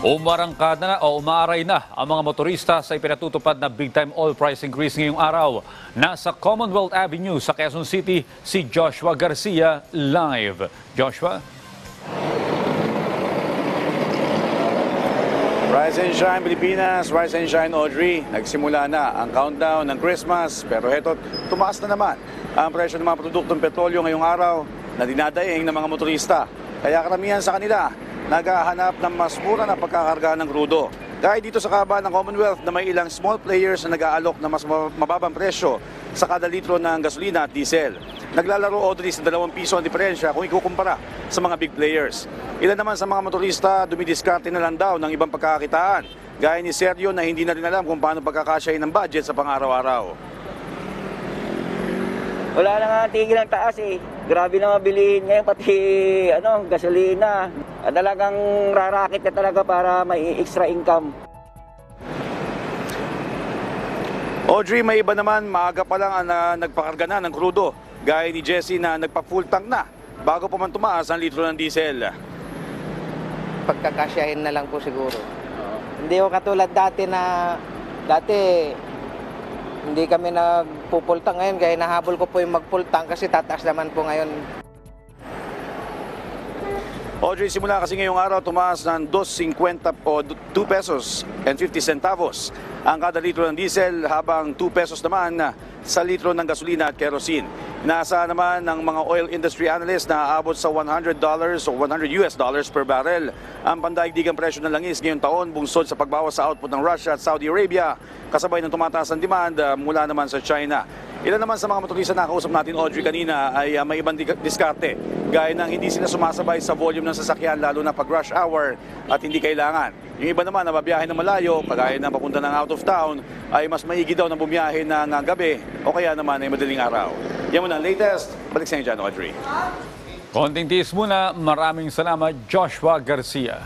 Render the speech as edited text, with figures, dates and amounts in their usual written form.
Umarangkada na o umaaray na ang mga motorista sa ipinatutupad na big-time oil price increase ngayong araw. Nasa Commonwealth Avenue sa Quezon City, si Joshua Garcia live. Joshua? Rise and shine Pilipinas, rise and shine Audrey. Nagsimula na ang countdown ng Christmas pero heto, tumaas na naman ang presyo ng mga produktong petrolyo ngayong araw na dinadaing ng mga motorista. Kaya karamihan sa kanila naghahanap ng mas mura na pagkakarga ng krudo. Gaya dito sa kaban ng Commonwealth na may ilang small players na nag-aalok ng mas mababang presyo sa kada litro ng gasolina at diesel. Naglalaro, Audrey, sa 2 piso ang diferensya kung ikukumpara sa mga big players. Ilan naman sa mga motorista dumidiskarte na lang daw ng ibang pagkakakitaan. Gaya ni Sergio na hindi na rin alam kung paano pagkakasyahin ng budget sa pang-araw-araw. Wala na nga tigil ang taas eh. Grabe na mabilihin ngayon pati gasolina. Talagang rarakit na talaga para may extra income. Audrey, may iba naman maaga pa lang ang nagpakarga na ng krudo. Gaya ni Jessie na nagpa-full tank na bago pa man tumaas ang litro ng diesel. Pagkakasyahin na lang po siguro. Hindi ko katulad dati hindi kami nagpupultang ngayon, kaya nahabol ko po yung magpultang kasi tataas naman po ngayon. Audrey, simula kasi ngayong araw tumaas ng 2.50 o 2 pesos and 50 centavos ang kada litro ng diesel, habang 2 pesos naman sa litro ng gasolina at kerosene. Inaasahan naman ng mga oil industry analysts na aabot sa $100 o $100 per barrel ang pandaigdigang presyo ng langis ngayong taon, bungsod sa pagbawas sa output ng Russia at Saudi Arabia, kasabay ng tumataas ang demand mula naman sa China. Ilan naman sa mga motorista na nakausap natin, Audrey, kanina ay may ibang diskarte, gaya ng hindi sila sumasabay sa volume ng sasakyan lalo na pag rush hour at hindi kailangan. Yung iba naman na babiyahe ng malayo, kagaya ng papunta ng out of town, ay mas maigi daw na bumiyahe ng gabi o kaya naman ay madaling araw. Yan muna ang latest. Balik sa inyo dyan, Audrey. Konting tiis muna. Maraming salamat, Joshua Garcia.